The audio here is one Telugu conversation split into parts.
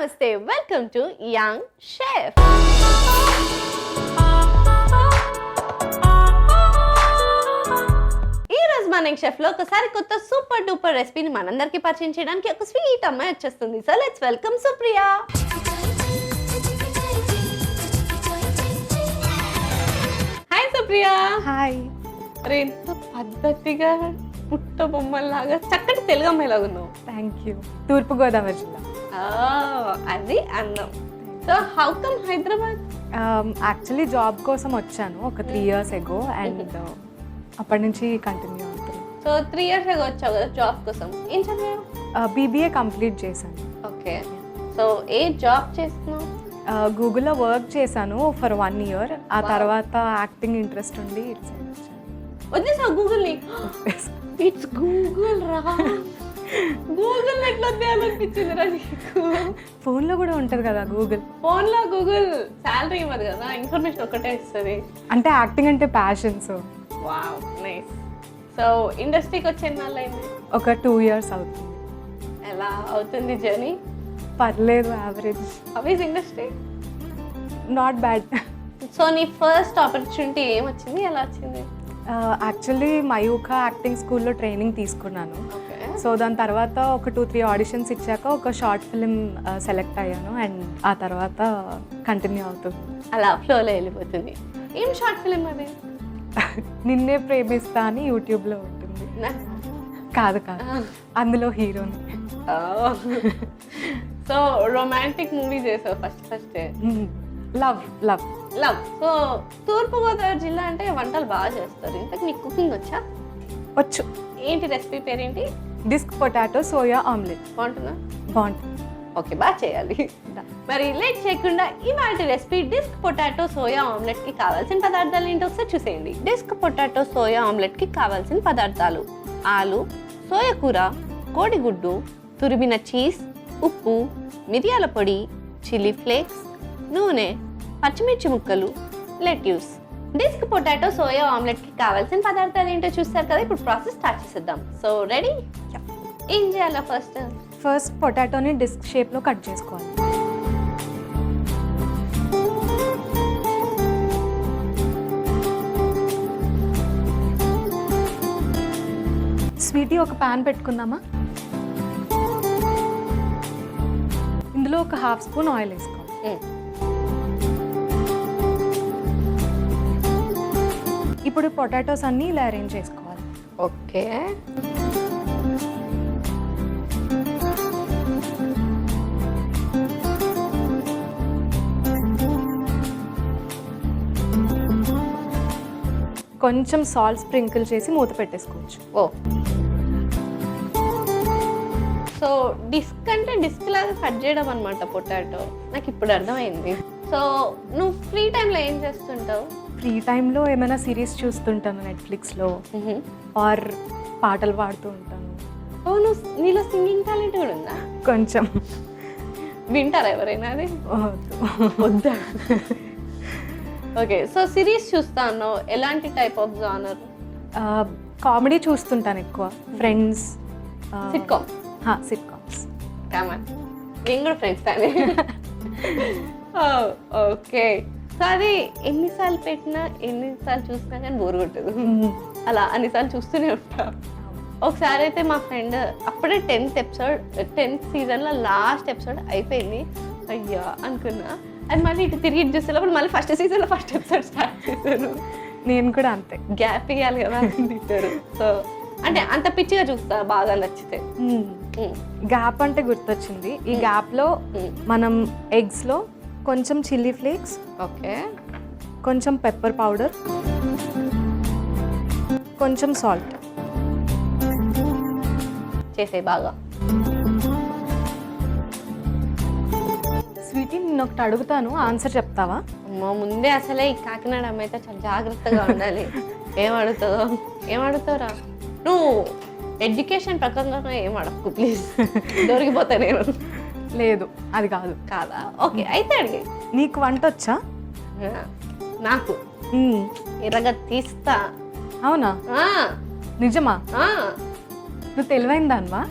నమస్తే వెల్కమ్ టు యంగ్ షెఫ్. ఈ రోజు మన యంగ్ షెఫ్ లో ఒకసారి కొత్త సూపర్ డూపర్ రెసిపీని మనందరికీ పరిచయం చేయడానికి ఒక స్వీట్ అమ్మాయి వచ్చేస్తుంది. So let's welcome Supriya. Hi Supriya. Hi. అరే ఎంత పద్ధతిగా పుట్ట బొమ్మల్లాగా చక్కటి తెలుగు అమ్మాయిలాగా ఉన్నావు. Thank you. తూర్పుగోదావరి జిల్లా. అది అందం. So how come Hyderabad? Actually job కోసం వచ్చాను ఒక 3 years ago అండ్ అప్పటి నుంచి కంటిన్యూ అవుతుంది. సో 3 years ago వచ్చావు కదా జాబ్ కోసం. ఏం చదివావు? BBA కంప్లీట్ చేశాను. ఓకే. సో ఏ జాబ్ చేస్తున్నావు? గూగుల్లో వర్క్ చేశాను ఫర్ 1 year. ఆ తర్వాత యాక్టింగ్ ఇంట్రెస్ట్ ఉండి వచ్చేసావు గూగుల్ని? ఇట్స్ గూగుల్ రా. గూగుల్ ఎట్లా వద్దేయాలనిపించింది రా నీకు? ఫోన్లో కూడా ఉంటుంది కదా గూగుల్. ఫోన్లో గూగుల్ శాలరీ ఇవ్వదు కదా, ఇన్ఫర్మేషన్ ఒకటే ఇస్తుంది. అంటే యాక్టింగ్ అంటే passion. So wow nice. So ఇండస్ట్రీకి వచ్చే ఎన్నాళ్ళు అయింది? ఒక 2 years అవుతుంది. ఎలా అవుతుంది జర్నీ? పర్లేదు, average. How is industry? Not bad. So నీ ఫస్ట్ ఆపర్చునిటీ ఏం వచ్చింది, ఎలా వచ్చింది? యాక్చువల్లీ మయూఖా యాక్టింగ్ స్కూల్లో ట్రైనింగ్ తీసుకున్నాను. సో దాని తర్వాత ఒక 2-3 ఆడిషన్స్ ఇచ్చాక ఒక షార్ట్ ఫిలిం సెలెక్ట్ అయ్యాను అండ్ ఆ తర్వాత కంటిన్యూ అవుతుంది. అలా ఫ్లోలో వెళ్ళిపోతుంది. ఏం షార్ట్ ఫిలిం అది? నిన్నే ప్రేమిస్తా అని యూట్యూబ్లో ఉంటుంది. కాదు కాదు, అందులో హీరోని. సో రొమాంటిక్ మూవీ చేసావు first? Love love love. So Thoorpu Godavari జిల్లా అంటే వంటలు బాగా చేస్తారు. ఇంతకు నీకు కుకింగ్ వచ్చా? వచ్చు. ఏంటి రెసిపీ పేరేంటి? Disc potato soya omelette. బాగుంటుందా? బాగుంటుంది. ఓకే, బాగా చేయాలి. మరి లేట్ చేయకుండా ఇవాళ recipe disc potato soya omelette కి కావాల్సిన పదార్థాలు ఏంటో ఒకసారి చూసేయండి. డిస్క్ పొటాటో సోయా ఆమ్లెట్ కి కావాల్సిన పదార్థాలు: ఆలు, సోయా కూర, కోడిగుడ్డు, తురిమిన చీజ్, ఉప్పు, మిరియాల పొడి, చిల్లీ ఫ్లేక్స్, నూనె, పచ్చిమిర్చి ముక్కలు, lettuce. Disc potato soya omelette కి కావాల్సిన పదార్థాలు ఏంటో చూస్తారు కదా. ఇప్పుడు ప్రాసెస్ స్టార్ట్ చేసేద్దాం. So ready? ఏం చేయాలా? ఫస్ట్ పొటాటోని డిస్క్ షేప్లో కట్ చేసుకోవాలి. స్వీటీ, ఒక ప్యాన్ పెట్టుకుందామా? ఇందులో ఒక 1/2 స్పూన్ ఆయిల్ వేసుకోవాలి. ఇప్పుడు పొటాటోస్ అన్నీ ఇలా అరేంజ్ చేసుకోవాలి. ఓకే. కొంచెం సాల్ట్ స్ప్రింకిల్ చేసి మూత పెట్టేసుకోవచ్చు. ఓ, సో డిస్క్ అంటే డిస్క్ లాగా కట్ చేయడం అనమాట పొటాటో. నాకు ఇప్పుడు అర్థమైంది. సో నువ్వు ఫ్రీ టైంలో ఏం చేస్తుంటావు? ఫ్రీ టైంలో ఏమైనా సిరీస్ చూస్తుంటాను నెట్ఫ్లిక్స్లో, ఆర్ పాటలు పాడుతూ ఉంటాను. ఓ, నీలో సింగింగ్ టాలెంట్ కూడా ఉందా? కొంచెం. వింటారా ఎవరైనా అది? వద్దా? ఓకే. సో సిరీస్ చూస్తాను. ఎలాంటి టైప్ ఆఫ్ జానర్? కామెడీ చూస్తుంటాను ఎక్కువ. ఫ్రెండ్స్. సిట్కామ్? సిట్కామ్స్. కామన్. నేను కూడా ఫ్రెండ్స్ కానీ. ఓకే. సో అది ఎన్నిసార్లు పెట్టినా ఎన్నిసార్లు చూసినా కానీ బోర్ కొట్టదు. అలా అన్నిసార్లు చూస్తూనే ఉంటా. ఒకసారి అయితే మా ఫ్రెండ్ అప్పుడే 10th సీజన్లో లాస్ట్ ఎపిసోడ్ అయిపోయింది. అయ్యా అనుకున్నా. అది మళ్ళీ ఇటు తిరిగి చూసేటప్పుడు మళ్ళీ ఫస్ట్ సీజన్లో ఫస్ట్ ఎపిసోడ్ స్టార్ట్ చేశాను. నేను కూడా అంతే. గ్యాప్ ఇవ్వాలి కదా తిట్టారు. సో అంటే అంత పిచ్చిగా చూస్తా బాగా నచ్చితే. గ్యాప్ అంటే గుర్తొచ్చింది. ఈ గ్యాప్లో మనం ఎగ్స్లో కొంచెం చిల్లీ ఫ్లేక్స్, ఓకే, కొంచెం పెప్పర్ పౌడర్, కొంచెం సాల్ట్ చేసే బాగా. స్వీటీ, నేను ఒకటి అడుగుతాను, ఆన్సర్ చెప్తావా? ముందే అసలే ఈ కాకినాడ అమ్మాయి అయితే చాలా జాగ్రత్తగా ఉండాలి. ఏమడుగుతావురా నువ్వు? ఎడ్యుకేషన్ ప్రకారంగా ఏం అడగకు ప్లీజ్, దొరికిపోతా నేను. లేదు, అది కాదు. కాదా? ఓకే, అయితే అడిగి. నీకు వంట వచ్చా? నాకు ఎర్రగా తీస్తా. అవునా? నిజమా? నువ్వు తెలివైన దానివా?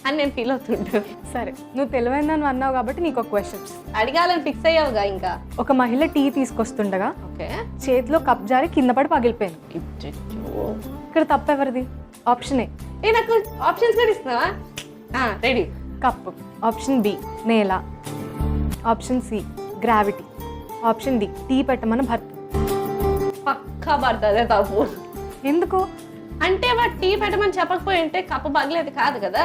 అని నేను ఫీల్ అవుతుంటా. సరే, నువ్వు తెలివైందని అన్నావు కాబట్టి నీకు ఒక క్వశ్చన్. అడగాలని ఫిక్స్ అయ్యావుగా ఇంకా. ఒక మహిళ టీ తీసుకొస్తుండగా ఓకే, చేతిలో కప్ జారి కింద పడి పగిలిపోయింది. ఇక్కడ తప్పు ఎవరిది? ఆప్షన్ ఏ నాకు ఆప్షన్స్ కూడా ఇస్తున్నావా? రెడీ. కప్పు. ఆప్షన్ బి నేల. Option C gravity. Option D tea పెట్టమని భర్త. పక్కా పడుతుంది తప్పు. ఎందుకు? అంటే వాడు టీ పెట్టమని చెప్పకపోయి ఉంటే కప్పు పగిలేది కాదు కదా,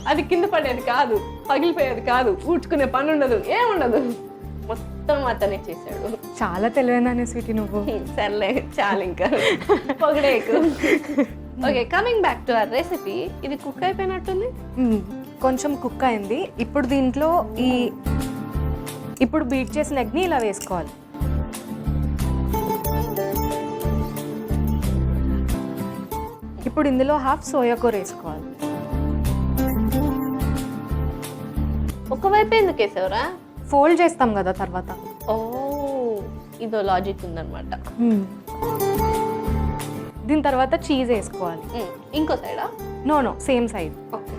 అది కింద పడేది కాదు, పగిలిపోయేది కాదు, ఊడ్చుకునే పని ఉండదు, ఏముండదు, మొత్తం అతనే చేశాడు. చాలా తెలివైన స్వీటీ నువ్వు. సర్లే చాలు ఇంకా పొగడేకు. Okay, coming back to our recipe. ఇది కుక్ అయిపోయినట్టుంది. కొంచెం కుక్ అయింది. ఇప్పుడు దీంట్లో ఇప్పుడు బీట్ చేసిన ఎగ్ని ఇలా వేసుకోవాలి. ఇప్పుడు ఇందులో హాఫ్ సోయా కూర వేసుకోవాలి. ఒకవైపు ఎందుకు వేసావురా? ఫోల్డ్ చేస్తాం కదా తర్వాత. ఓ, ఇదో లాజిక్ ఉందన్నమాట. దీని తర్వాత చీజ్ వేసుకోవాలి. ఇంకో సైడా? No same side. ఓకే,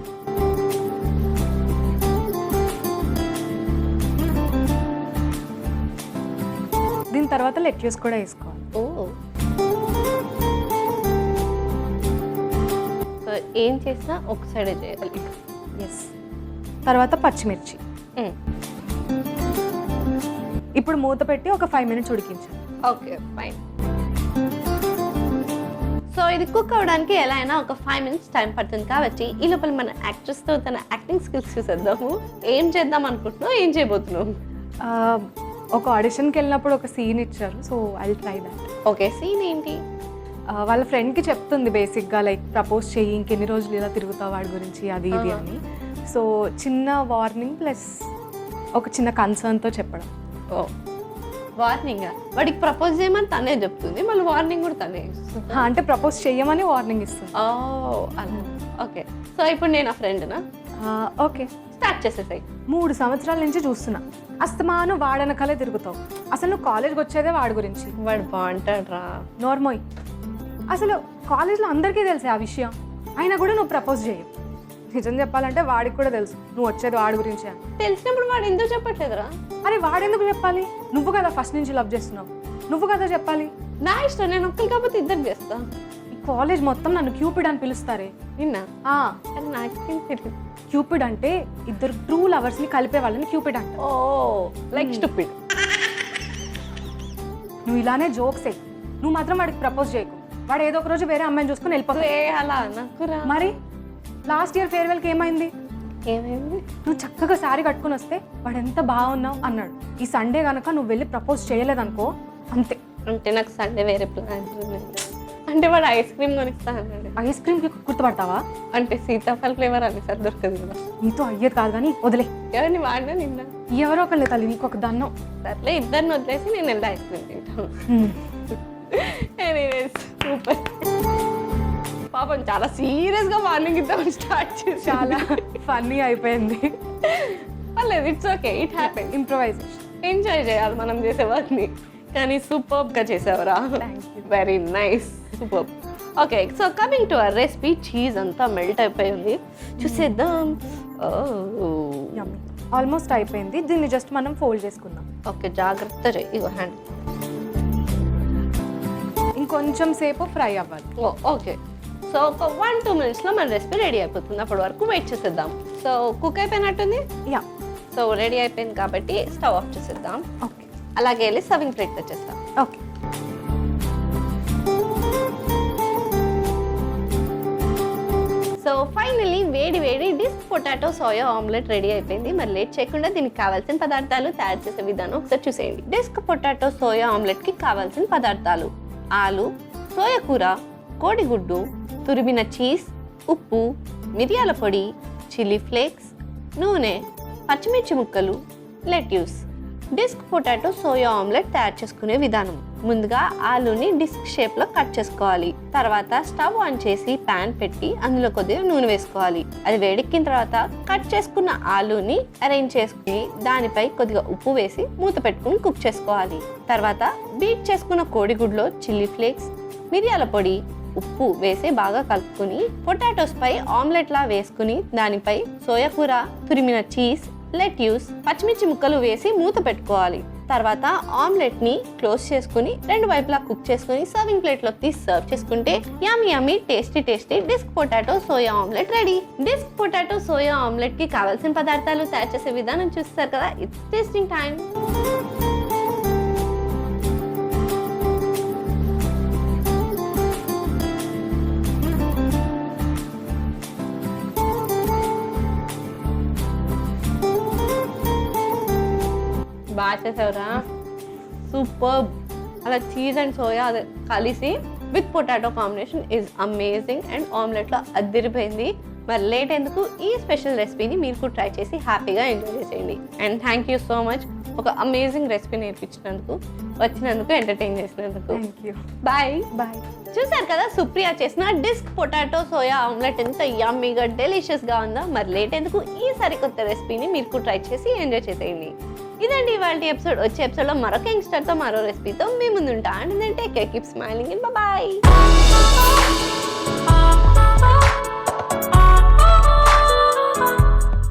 దీని తర్వాత లెట్యూస్ కూడా వేసుకోవాలి. ఓ, సో ఏం చేసినా ఒక సైడే చేయాలి. ఎస్. తర్వాత పచ్చిమిర్చి. ఇప్పుడు మూత పెట్టి ఒక 5 minutes ఉడికించాలి. Okay, fine. సో ఇది కుక్ అవ్వడానికి ఎలా అయినా ఒక 5 minutes టైం పడుతుంది కాబట్టి ఈ లోపల మన యాక్ట్రెస్తో తన యాక్టింగ్ స్కిల్స్ చూసేద్దాము. ఏం చేద్దాం అనుకుంటున్నావు, ఏం చేయబోతున్నావు? ఒక ఆడిషన్కి వెళ్ళినప్పుడు ఒక సీన్ ఇచ్చారు, so I try that. Okay, scene ఏంటి? వాళ్ళ ఫ్రెండ్కి చెప్తుంది బేసిక్గా, లైక్ ప్రపోజ్ చెయ్యి, ఇంకెన్ని రోజులు ఇలా తిరుగుతావు వాడి గురించి, అది ఇది అని. సో చిన్న వార్నింగ్ ప్లస్ ఒక చిన్న కన్సర్న్తో చెప్పడం. ఓ, వార్నింగ్. వాడికి ప్రపోజ్ చేయమని తనే చెప్తుంది, మళ్ళీ వార్నింగ్ కూడా తనే ఇస్తుంది. అంటే ప్రపోజ్ చెయ్యమని వార్నింగ్ ఇస్తుంది. ఓ అలా. ఓకే, సో ఇప్పుడు నేను ఆ ఫ్రెండ్నా? Okay, start చేసేసాయి. 3 సంవత్సరాల నుంచి చూస్తున్నా, అస్తమాను వాడనకలే తిరుగుతావు. అసలు నువ్వు కాలేజ్కి వచ్చేదే వాడి గురించి. వాడు బాగుంటాడు రా. నోర్మోయ్, అసలు కాలేజ్లో అందరికీ తెలిసే ఆ విషయం, అయినా కూడా నువ్వు ప్రపోజ్ చేయవు. నిజం చెప్పాలంటే వాడికి కూడా తెలుసు నువ్వు వచ్చేది వాడి గురించి అని. తెలిసినప్పుడు వాడు ఎందుకు చెప్పట్లేదురా? అరే వాడెందుకు చెప్పాలి? నువ్వు కదా ఫస్ట్ నుంచి లవ్ చేస్తున్నావు, నువ్వు కదా చెప్పాలి. నా ఇష్టం, నేను ఒక్కరి కాకపోతే ఇద్దరు చేస్తా. ఈ కాలేజ్ మొత్తం నన్ను క్యూపిడ్ అని పిలుస్తారే. నిన్న నాకేం తెలియదు. క్యూపిడ్ అంటే ఇద్దరు ట్రూ లవర్స్ ని కలిపే వాళ్ళని క్యూపిడ్ అంట. ఓ, లైక్ స్టూపిడ్. నువ్వు ఇలానే జోక్స్ నువ్వు మాత్రం వాడికి ప్రపోజ్ చేయకు. వాడు ఏదో ఒక రోజు వేరే అమ్మాయిని చూసుకుని వెళ్ళిపోతావు. అలా నాకు మరి లాస్ట్ ఇయర్ ఫేర్వెల్కి ఏమైంది? ఏమైంది? నువ్వు చక్కగా శారీ కట్టుకుని వస్తే వాడు ఎంత బాగున్నావు అన్నాడు. ఈ సండే కనుక నువ్వు వెళ్ళి ప్రపోజ్ చేయలేదనుకో అంతే. అంటే నాకు సండే వేరే ప్లాన్స్ ఉన్నాయి. అంటే వాడు ఐస్ క్రీమ్ కొనిస్తా అన్నాడు. ఐస్ క్రీమ్కి గుర్తుపడతావా? అంటే సీతాఫల్ ఫ్లేవర్ అని సార్ దొరకదు కదా. నీతో అయ్యేది కాదు కానీ వదిలే. ఎవరిని వాడినా నిన్న ఎవరో ఒకళ్ళే తల్లి, నీకు ఒక దన్నం. సర్లే, ఇద్దరిని వదిలేసి నేను వెళ్ళి ఐస్ క్రీమ్ తింటాను. Anyways, super. పాపం చాలా సీరియస్గా వార్నింగ్ ఇద్దామని స్టార్ట్ చేసి చాలా ఫన్నీ అయిపోయింది. పర్లేదు, it's okay, it happen. Improvisation enjoy చేయాలి మనం చేసే వర్క్ని. కానీ సూపర్గా చేసావురా. Very nice, super. Okay, so coming to our recipe. Cheese అంతా మెల్ట్ అయిపోయింది, చూసేద్దాం. ఆల్మోస్ట్ అయిపోయింది. దీన్ని జస్ట్ మనం ఫోల్డ్ చేసుకుందాం. ఓకే, జాగ్రత్త చేయి. ఇగో హ్యాండ్. ఇంకొంచెం సేపు ఫ్రై అవ్వాలి. ఓకే, సో ఒక 1-2 minutesలో మన రెసిపీ రెడీ అయిపోతుంది. అప్పటి వరకు వెయిట్ చేసేద్దాం. సో కుక్ అయిపోయినట్టుంది. యా, సో రెడీ అయిపోయింది కాబట్టి స్టవ్ ఆఫ్ చేసేద్దాం. ఓకే, అలాగే వెళ్ళి సర్వింగ్ ప్లేట్ తెచ్చేస్తాం. ఓకే. సో ఫైనలీ వేడి వేడి disc potato soya omelette ready అయిపోయింది. మరి లేట్ చేయకుండా దీనికి కావాల్సిన పదార్థాలు తయారు చేసే విధానం ఒకసారి చూసేయండి. డిస్క్ పొటాటో సోయా ఆమ్లెట్కి కావాల్సిన పదార్థాలు: ఆలు, సోయా కూర, కోడిగుడ్డు, తురిమిన చీజ్, ఉప్పు, మిరియాల పొడి, చిల్లీ ఫ్లేక్స్, నూనె, పచ్చిమిర్చి ముక్కలు, lettuce. Disc potato soya omelette తయారు చేసుకునే విధానం: ముందుగా ఆలూని డిస్క్ షేప్లో కట్ చేసుకోవాలి. తర్వాత స్టవ్ ఆన్ చేసి ప్యాన్ పెట్టి అందులో కొద్దిగా నూనె వేసుకోవాలి. అది వేడెక్కిన తర్వాత కట్ చేసుకున్న ఆలూని అరేంజ్ చేసుకుని దానిపై కొద్దిగా ఉప్పు వేసి మూత పెట్టుకుని కుక్ చేసుకోవాలి. తర్వాత బీట్ చేసుకున్న కోడిగుడ్లో చిల్లీ ఫ్లేక్స్, మిరియాల పొడి, ఉప్పు వేసి బాగా కలుపుకుని పొటాటోస్ పై ఆమ్లెట్ లా వేసుకుని దానిపై సోయా కూర, తురిమిన చీజ్, లెట్యూస్, పచ్చిమిర్చి ముక్కలు వేసి మూత పెట్టుకోవాలి. తర్వాత ఆమ్లెట్ ని క్లోజ్ చేసుకుని 2 వైపులా కుక్ చేసుకుని సర్వింగ్ ప్లేట్ లో తీసి సర్వ్ చేసుకుంటే yummy yummy tasty tasty disc potato soya omelette ready. Disc potato soya omelette కి కావాల్సిన పదార్థాలు, తయారు చేసే విధానం చూస్తారు కదా. It's tasting time. బాగా చేసావురా, సూపర్. అలా చీజ్ అండ్ సోయా కలిసి with potato combination is amazing and ఆమ్లెట్లో అదిరిపోయింది. మరి లేట్ ఎందుకు, ఈ స్పెషల్ రెసిపీని మీరు కూడా ట్రై చేసి హ్యాపీగా ఎంజాయ్ చేసేయండి. And thank you so much ఒక అమేజింగ్ రెసిపీ నేర్పించినందుకు, వచ్చినందుకు, ఎంటర్టైన్ చేసినందుకు. Thank you. Bye bye. చూసారు కదా సుప్రియ చేసిన డిస్క్ పొటాటో సోయా ఆమ్లెట్ ఎంత యమ్మీగా డెలిషియస్గా ఉందో. మరి లేట్ ఎందుకు, ఈ సరికొత్త రెసిపీని మీరు కూడా ట్రై చేసి ఎంజాయ్ చేసేయండి. ఇదండి ఇవాళ ఎపిసోడ్. వచ్చే ఎపిసోడ్లో మరొక యంగ్స్టర్తో మరో రెసిపీతో మీ ముందు ఉంటా. And take care, keep smiling, bye.